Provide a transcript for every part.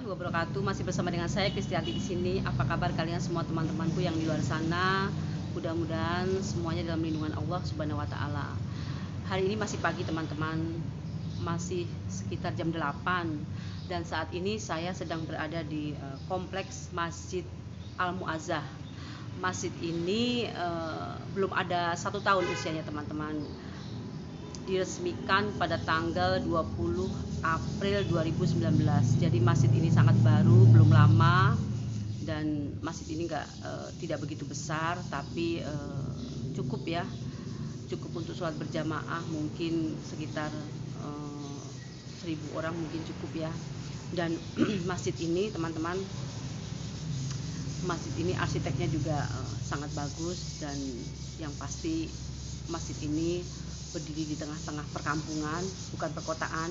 wabarakatuh. Masih bersama dengan saya Kristianti di sini. Apa kabar kalian semua teman-temanku yang di luar sana? Mudah-mudahan semuanya dalam lindungan Allah Subhanahu wa taala. Hari ini masih pagi teman-teman. Masih sekitar jam 8 dan saat ini saya sedang berada di kompleks Masjid Al-Mu'azzah. Masjid ini belum ada 1 tahun usianya teman-teman. Diresmikan pada tanggal 20 April 2019. Jadi masjid ini sangat baru, belum lama, dan masjid ini tidak begitu besar, tapi cukup ya, cukup untuk sholat berjamaah, mungkin sekitar 1000 orang mungkin cukup ya. Dan masjid ini teman-teman, masjid ini arsiteknya juga sangat bagus, dan yang pasti masjid ini berdiri di tengah-tengah perkampungan, bukan perkotaan,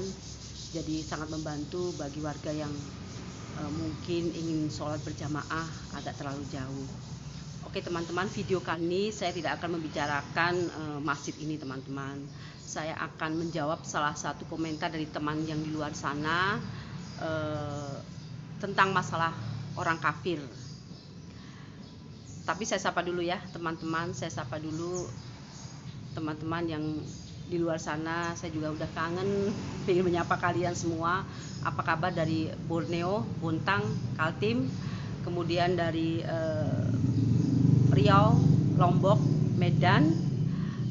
jadi sangat membantu bagi warga yang mungkin ingin sholat berjamaah agak terlalu jauh. Oke teman-teman, video kali ini saya tidak akan membicarakan masjid ini teman-teman. Saya akan menjawab salah satu komentar dari teman yang di luar sana tentang masalah orang kafir. Tapi saya sapa dulu ya teman-teman, saya sapa dulu teman-teman yang di luar sana. Saya juga udah kangen pengen menyapa kalian semua. Apa kabar dari Borneo, Bontang, Kaltim, kemudian dari Riau, Lombok, Medan,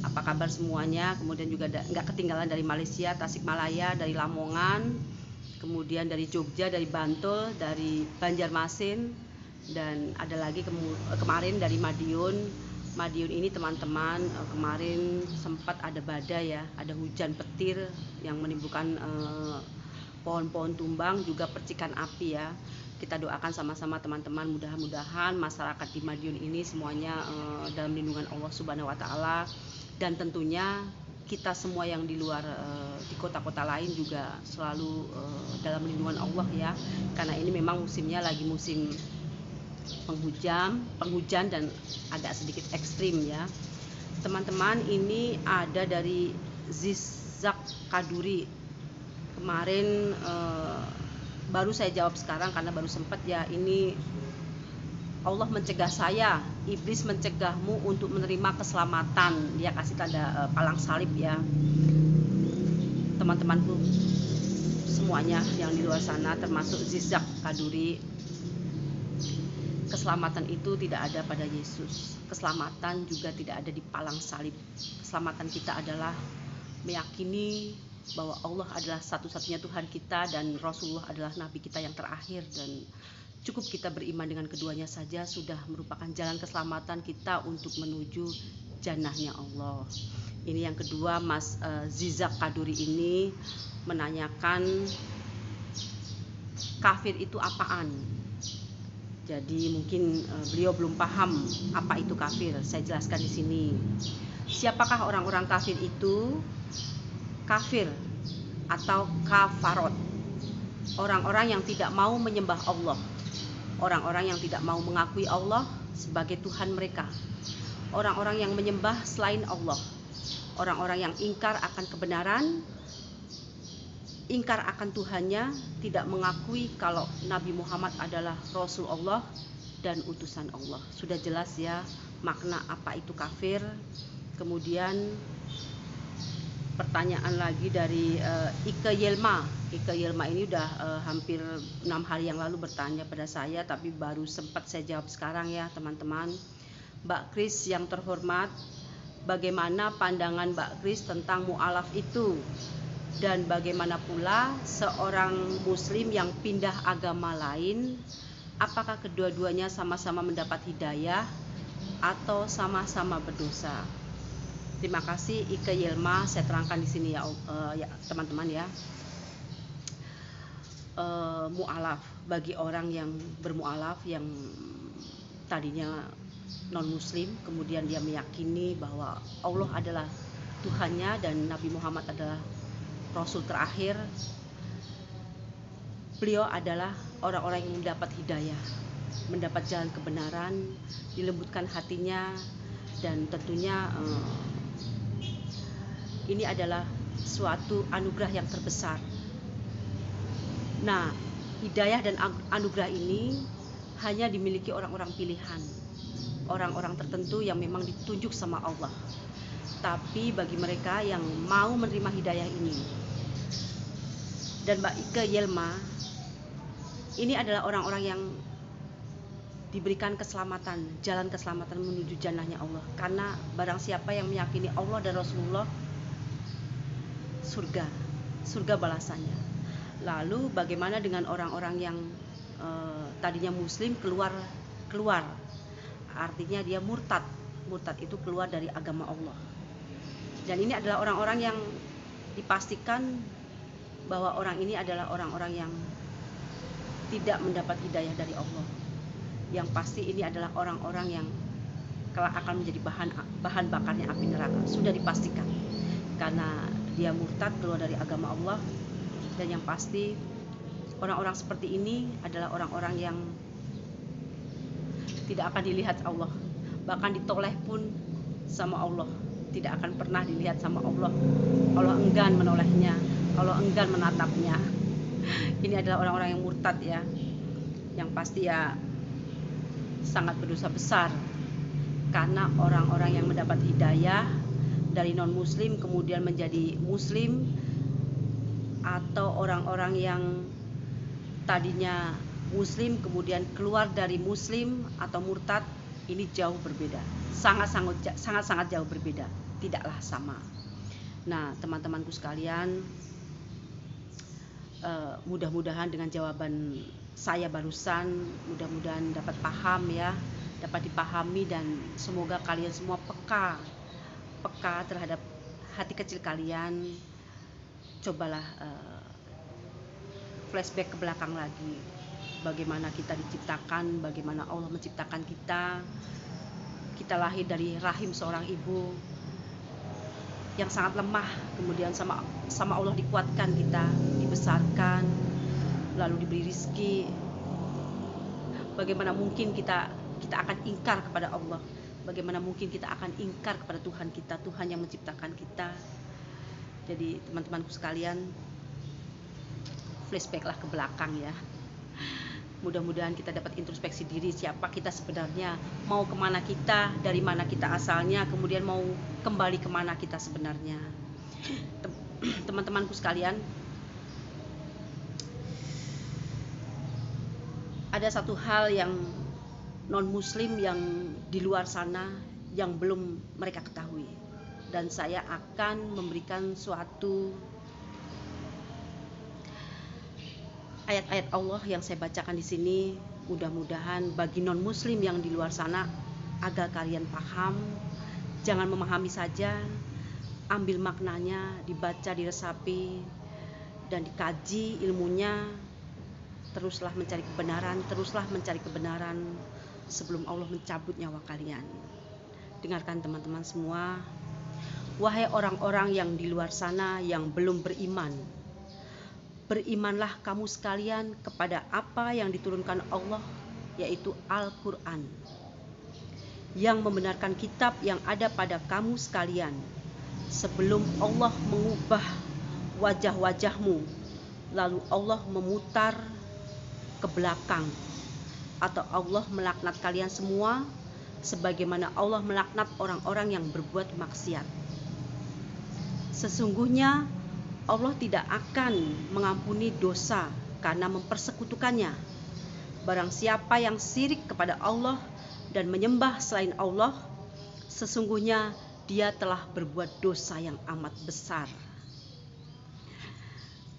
apa kabar semuanya. Kemudian juga nggak ketinggalan dari Malaysia, Tasikmalaya, dari Lamongan, kemudian dari Jogja, dari Bantul, dari Banjarmasin, dan ada lagi kemarin dari Madiun. Madiun ini teman-teman, kemarin sempat ada badai ya, ada hujan petir yang menimbulkan pohon-pohon tumbang, juga percikan api ya. Kita doakan sama-sama teman-teman, mudah-mudahan masyarakat di Madiun ini semuanya dalam lindungan Allah Subhanahu wa taala, dan tentunya kita semua yang di luar di kota-kota lain juga selalu dalam lindungan Allah ya, karena ini memang musimnya lagi musim penghujan dan agak sedikit ekstrim ya teman-teman. Ini ada dari Zizak Kaduri. Kemarin baru saya jawab sekarang karena baru sempat ya. Ini Allah mencegah saya, iblis mencegahmu untuk menerima keselamatan. Dia kasih tanda palang salib ya teman-temanku semuanya yang di luar sana, termasuk Zizak Kaduri. Keselamatan itu tidak ada pada Yesus. Keselamatan juga tidak ada di palang salib. Keselamatan kita adalah meyakini bahwa Allah adalah satu-satunya Tuhan kita dan Rasulullah adalah Nabi kita yang terakhir, dan cukup kita beriman dengan keduanya saja sudah merupakan jalan keselamatan kita untuk menuju jannahnya Allah. Ini yang kedua, Mas Zizak Kaduri ini menanyakan kafir itu apaan. Jadi mungkin beliau belum paham apa itu kafir. Saya jelaskan di sini. Siapakah orang-orang kafir itu? Kafir atau kafarot, orang-orang yang tidak mau menyembah Allah, orang-orang yang tidak mau mengakui Allah sebagai Tuhan mereka, orang-orang yang menyembah selain Allah, orang-orang yang ingkar akan kebenaran, ingkar akan Tuhannya, tidak mengakui kalau Nabi Muhammad adalah Rasul Allah dan utusan Allah. Sudah jelas ya makna apa itu kafir. Kemudian pertanyaan lagi dari Ike Yelma. Ike Yelma ini udah hampir 6 hari yang lalu bertanya pada saya, tapi baru sempat saya jawab sekarang ya teman-teman. Mbak Kris yang terhormat, bagaimana pandangan Mbak Kris tentang mu'alaf itu? Dan bagaimana pula seorang muslim yang pindah agama lain, apakah kedua-duanya sama-sama mendapat hidayah atau sama-sama berdosa? Terima kasih Ike Yelma, saya terangkan di sini ya teman-teman ya. Mu'alaf, bagi orang yang bermu'alaf yang tadinya non muslim, kemudian dia meyakini bahwa Allah adalah Tuhannya dan Nabi Muhammad adalah Rasul terakhir, beliau adalah orang-orang yang mendapat hidayah, mendapat jalan kebenaran, dilembutkan hatinya, dan tentunya ini adalah suatu anugerah yang terbesar. Nah, hidayah dan anugerah ini hanya dimiliki orang-orang pilihan, orang-orang tertentu yang memang ditunjuk sama Allah. Tapi bagi mereka yang mau menerima hidayah ini, dan Mbak Ike Yelma, ini adalah orang-orang yang diberikan keselamatan, jalan keselamatan menuju jannahnya Allah. Karena barang siapa yang meyakini Allah dan Rasulullah, surga balasannya. Lalu bagaimana dengan orang-orang yang tadinya muslim keluar, artinya dia murtad itu keluar dari agama Allah. Dan ini adalah orang-orang yang dipastikan bahwa orang ini adalah orang-orang yang tidak mendapat hidayah dari Allah. Yang pasti ini adalah orang-orang yang kelak akan menjadi bahan bakarnya api neraka, sudah dipastikan, karena dia murtad keluar dari agama Allah. Dan yang pasti orang-orang seperti ini adalah orang-orang yang tidak akan dilihat Allah, bahkan ditoleh pun sama Allah tidak akan pernah dilihat sama Allah. Allah enggan menolehnya, Allah enggan menatapnya. Ini adalah orang-orang yang murtad ya, yang pasti ya sangat berdosa besar, karena orang-orang yang mendapat hidayah dari non muslim kemudian menjadi muslim, atau orang-orang yang tadinya muslim kemudian keluar dari muslim atau murtad, ini jauh berbeda, sangat jauh berbeda, tidaklah sama. Nah, teman-temanku sekalian, mudah-mudahan dengan jawaban saya barusan, mudah-mudahan dapat paham ya, dapat dipahami, dan semoga kalian semua peka terhadap hati kecil kalian. Cobalah flashback ke belakang lagi, bagaimana kita diciptakan, bagaimana Allah menciptakan kita. Kita lahir dari rahim seorang ibu yang sangat lemah, kemudian sama Allah dikuatkan, kita dibesarkan, lalu diberi rizki. Bagaimana mungkin kita akan ingkar kepada Allah? Bagaimana mungkin kita akan ingkar kepada Tuhan kita, Tuhan yang menciptakan kita? Jadi teman-temanku sekalian, flashbacklah ke belakang ya. Mudah-mudahan kita dapat introspeksi diri, siapa kita sebenarnya, mau kemana kita, dari mana kita asalnya, kemudian mau kembali kemana kita sebenarnya. Teman-temanku sekalian, ada satu hal yang non muslim yang di luar sana yang belum mereka ketahui, dan saya akan memberikan suatu ayat-ayat Allah yang saya bacakan di sini. Mudah-mudahan bagi non muslim yang di luar sana, agar kalian paham, jangan memahami saja, ambil maknanya, dibaca, diresapi, dan dikaji ilmunya. Teruslah mencari kebenaran sebelum Allah mencabut nyawa kalian. Dengarkan teman-teman semua, wahai orang-orang yang di luar sana yang belum beriman, berimanlah kamu sekalian kepada apa yang diturunkan Allah, yaitu Al-Quran, yang membenarkan kitab yang ada pada kamu sekalian, sebelum Allah mengubah wajah-wajahmu, lalu Allah memutar ke belakang, atau Allah melaknat kalian semua, sebagaimana Allah melaknat orang-orang yang berbuat maksiat. Sesungguhnya Allah tidak akan mengampuni dosa karena mempersekutukannya. Barang siapa yang syirik kepada Allah dan menyembah selain Allah, sesungguhnya dia telah berbuat dosa yang amat besar.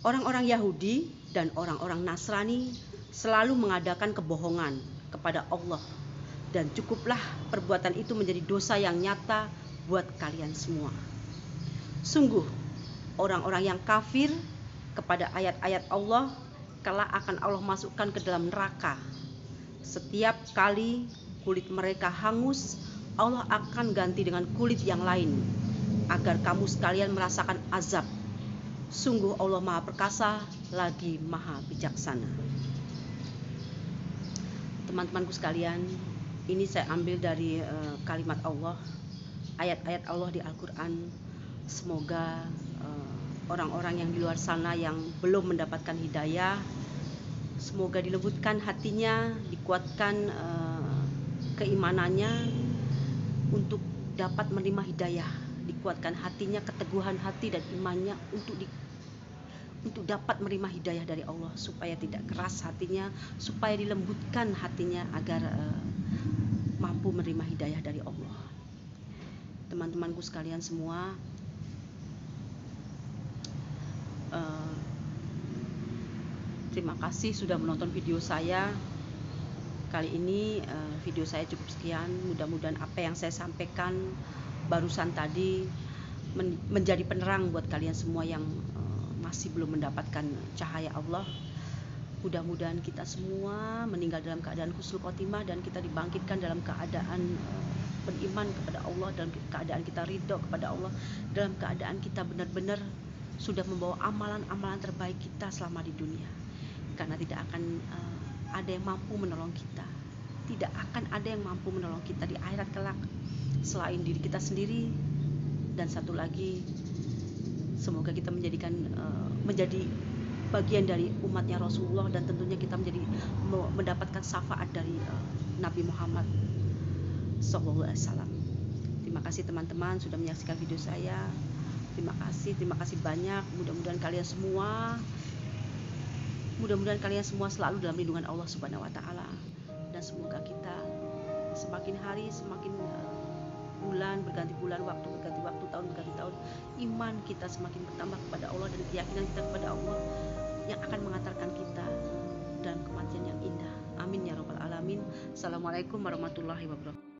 Orang-orang Yahudi dan orang-orang Nasrani selalu mengadakan kebohongan kepada Allah, dan cukuplah perbuatan itu menjadi dosa yang nyata buat kalian semua. Sungguh, orang-orang yang kafir kepada ayat-ayat Allah kelak akan Allah masukkan ke dalam neraka. Setiap kali kulit mereka hangus, Allah akan ganti dengan kulit yang lain, agar kamu sekalian merasakan azab. Sungguh Allah Maha Perkasa lagi Maha Bijaksana. Teman-temanku sekalian, ini saya ambil dari kalimat Allah, ayat-ayat Allah di Al-Quran. Semoga orang-orang yang di luar sana yang belum mendapatkan hidayah Semoga dilembutkan hatinya, dikuatkan keimanannya untuk dapat menerima hidayah, dikuatkan hatinya, keteguhan hati dan imannya untuk dapat menerima hidayah dari Allah, supaya tidak keras hatinya, supaya dilembutkan hatinya agar mampu menerima hidayah dari Allah. Teman-temanku sekalian semua, terima kasih sudah menonton video saya. Kali ini video saya cukup sekian. Mudah-mudahan apa yang saya sampaikan barusan tadi menjadi penerang buat kalian semua yang masih belum mendapatkan cahaya Allah. Mudah-mudahan kita semua meninggal dalam keadaan husnul khotimah dan kita dibangkitkan dalam keadaan beriman kepada Allah, dalam keadaan kita ridho kepada Allah, dalam keadaan kita benar-benar sudah membawa amalan-amalan terbaik kita selama di dunia. Karena tidak akan ada yang mampu menolong kita, tidak akan ada yang mampu menolong kita di akhirat kelak selain diri kita sendiri. Dan satu lagi, semoga kita menjadi bagian dari umatnya Rasulullah, dan tentunya kita mendapatkan syafaat dari Nabi Muhammad SAW. Terima kasih teman-teman sudah menyaksikan video saya. Terima kasih banyak. Mudah-mudahan kalian semua selalu dalam lindungan Allah Subhanahu wa taala, dan semoga kita semakin hari, semakin bulan berganti bulan, waktu berganti waktu, tahun berganti tahun, iman kita semakin bertambah kepada Allah dan keyakinan kita kepada Allah yang akan mengantarkan kita dalam kematian yang indah. Amin ya rabbal alamin. Assalamualaikum warahmatullahi wabarakatuh.